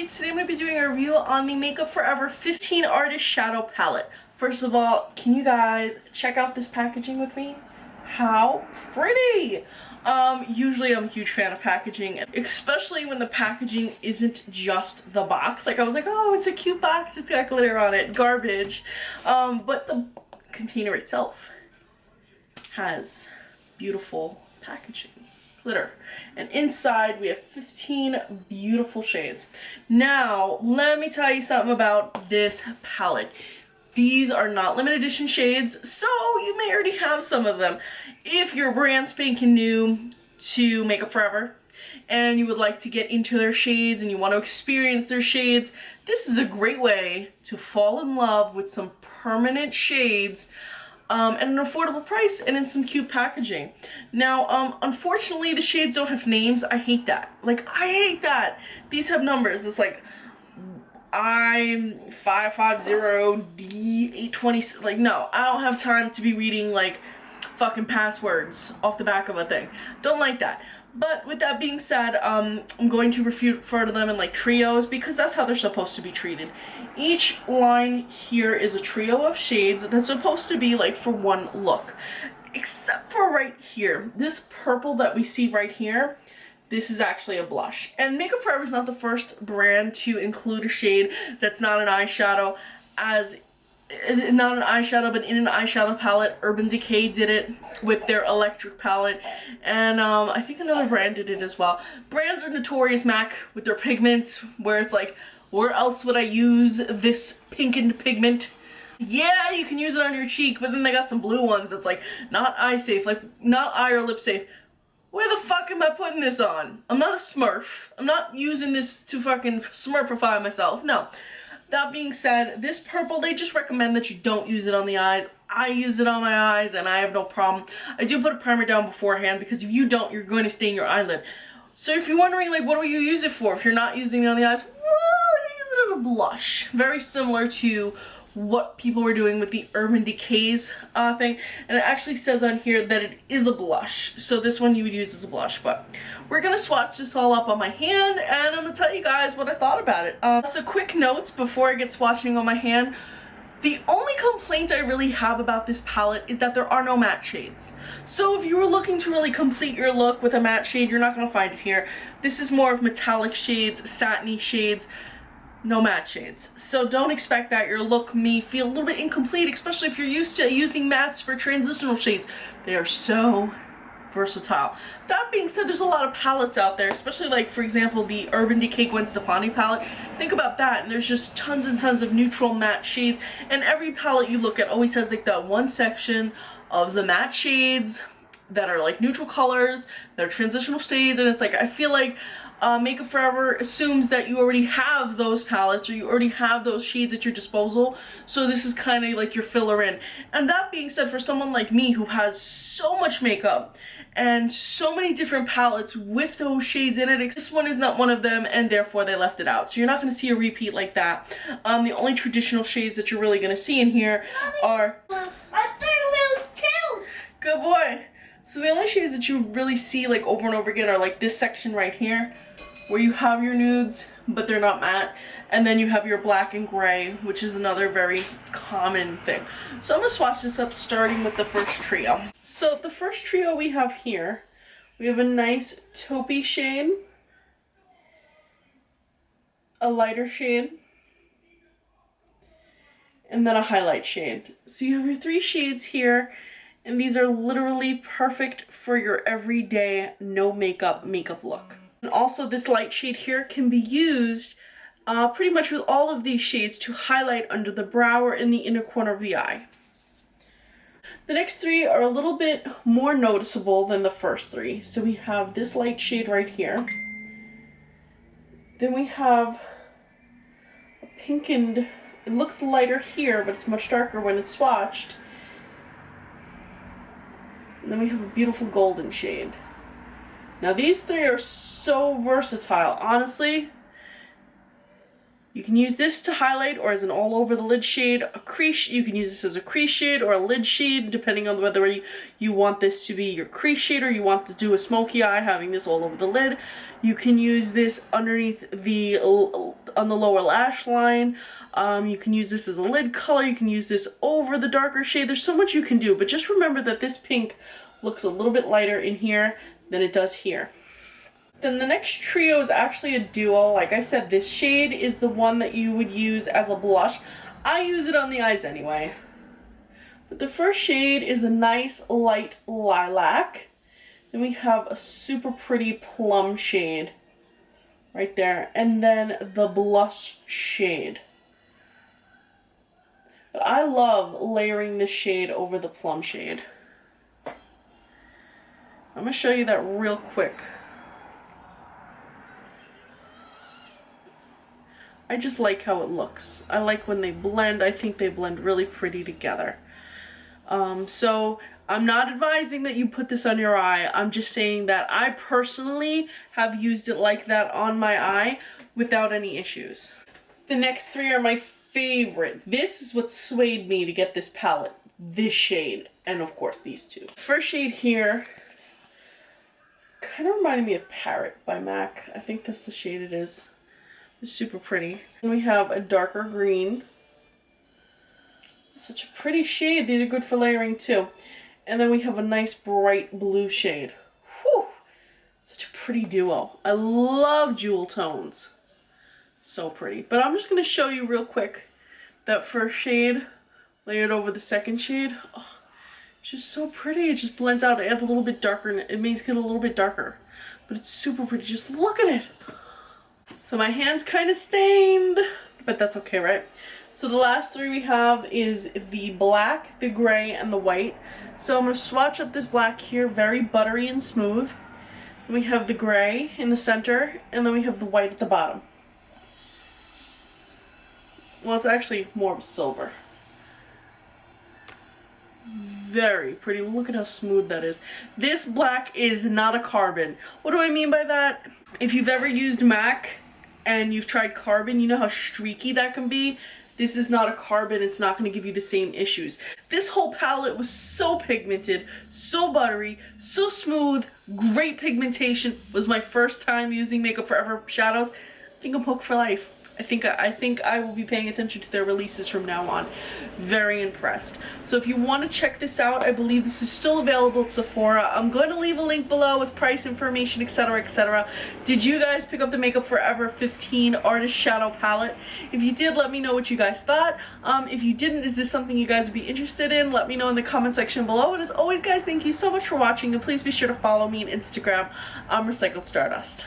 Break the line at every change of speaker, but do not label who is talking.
everybody, today I'm going to be doing a review on the Makeup Forever 15 Artist Shadow Palette. First of all, can you guys check out this packaging with me? How pretty! Usually I'm a huge fan of packaging, especially when the packaging isn't just the box. Like I was like, oh, it's a cute box, it's got glitter on it, garbage. But the container itself has beautiful packaging. Glitter, and inside we have 15 beautiful shades. Now let me tell you something about this palette. These are not limited edition shades, so you may already have some of them. If you're brand spanking new to Makeup Forever and you would like to get into their shades and you want to experience their shades, this is a great way to fall in love with some permanent shades at an affordable price and in some cute packaging. Now, unfortunately, the shades don't have names. I hate that. Like, I hate that. These have numbers. It's like I550 D820. Like, no, I don't have time to be reading like fucking passwords off the back of a thing. Don't like that. But with that being said, I'm going to refer to them in like trios because that's how they're supposed to be treated. Each line here is a trio of shades that's supposed to be like for one look. Except for right here. This purple that we see right here, this is actually a blush. And Makeup Forever is not the first brand to include a shade that's not an eyeshadow but in an eyeshadow palette. Urban Decay did it with their electric palette, and I think another brand did it as well. Brands are notorious, MAC, with their pigments, where it's like, where else would I use this pinkened pigment? Yeah, you can use it on your cheek, but then they got some blue ones that's like, not eye safe, like not eye or lip safe. Where the fuck am I putting this on? I'm not a smurf. I'm not using this to fucking smurfify myself, no. That being said, this purple, they just recommend that you don't use it on the eyes. I use it on my eyes and I have no problem. I do put a primer down beforehand because if you don't, you're going to stain your eyelid. So if you're wondering, like, what do you use it for if you're not using it on the eyes? Well, you use it as a blush. Very similar to what people were doing with the Urban Decay's thing. And it actually says on here that it is a blush. So this one you would use as a blush. But we're going to swatch this all up on my hand and I'm going to tell you guys what I thought about it. So quick notes before I get swatching on my hand. The only complaint I really have about this palette is that there are no matte shades. So if you were looking to really complete your look with a matte shade, you're not going to find it here. This is more of metallic shades, satiny shades. No matte shades. So don't expect that your look may feel a little bit incomplete, especially if you're used to using mattes for transitional shades. They are so versatile. That being said, there's a lot of palettes out there, especially like, for example, the Urban Decay Gwen Stefani palette. Think about that, and there's just tons and tons of neutral matte shades, and every palette you look at always has like that one section of the matte shades that are like neutral colors, that are transitional shades, and it's like, I feel like Makeup Forever assumes that you already have those palettes or you already have those shades at your disposal, so this is kind of like your filler in. And that being said, for someone like me who has so much makeup and so many different palettes with those shades in it, this one is not one of them and therefore they left it out. So you're not going to see a repeat like that. The only traditional shades that you're really going to see in here are...
I think those two!
Good boy! So the only shades that you really see like over and over again are like this section right here, where you have your nudes, but they're not matte. And then you have your black and gray, which is another very common thing. So I'm gonna swatch this up starting with the first trio. So the first trio we have here, we have a nice taupey shade, a lighter shade, and then a highlight shade. So you have your three shades here. And these are literally perfect for your everyday no makeup look. And also this light shade here can be used pretty much with all of these shades to highlight under the brow or in the inner corner of the eye. The next three are a little bit more noticeable than the first three. So we have this light shade right here. Then we have a pinkened, it looks lighter here, but it's much darker when it's swatched. And then we have a beautiful golden shade. Now these three are so versatile. Honestly, you can use this to highlight or as an all over the lid shade. A crease, you can use this as a crease shade or a lid shade, depending on whether you want this to be your crease shade or you want to do a smoky eye, having this all over the lid. You can use this underneath the on the lower lash line. You can use this as a lid color. You can use this over the darker shade. There's so much you can do, but just remember that this pink looks a little bit lighter in here than it does here. Then the next trio is actually a duo. Like I said, this shade is the one that you would use as a blush. I use it on the eyes anyway. But the first shade is a nice light lilac. Then we have a super pretty plum shade right there. And then the blush shade. But I love layering this shade over the plum shade. I'm going to show you that real quick. I just like how it looks. I like when they blend. I think they blend really pretty together. So I'm not advising that you put this on your eye. I'm just saying that I personally have used it like that on my eye without any issues. The next three are my favorite. This is what swayed me to get this palette. This shade, and of course these two. First shade here kind of reminded me of Parrot by MAC. I think that's the shade it is. It's super pretty. And we have a darker green. Such a pretty shade. These are good for layering too. And then we have a nice bright blue shade. Whew! Such a pretty duo. I love jewel tones. So pretty. But I'm just going to show you real quick that first shade layered over the second shade. Oh, it's just so pretty. It just blends out. It adds a little bit darker and it makes it a little bit darker. But it's super pretty. Just look at it. So my hand's kind of stained, but that's okay, right? So the last three we have is the black, the gray, and the white. So I'm going to swatch up this black here, very buttery and smooth. Then we have the gray in the center, and then we have the white at the bottom. Well, it's actually more of silver. Very pretty. Look at how smooth that is. This black is not a carbon. What do I mean by that? If you've ever used MAC and you've tried carbon, you know how streaky that can be. This is not a carbon. It's not going to give you the same issues. This whole palette was so pigmented, so buttery, so smooth, great pigmentation. It was my first time using Makeup Forever shadows. I think I'm hooked for life. I think I will be paying attention to their releases from now on. Very impressed. So if you want to check this out, I believe this is still available at Sephora. I'm going to leave a link below with price information, etc., etc. Did you guys pick up the Makeup Forever 15 Artist Shadow Palette? If you did, let me know what you guys thought. If you didn't, is this something you guys would be interested in? Let me know in the comment section below. And as always, guys, thank you so much for watching. And please be sure to follow me on Instagram. I'm Recycled Stardust.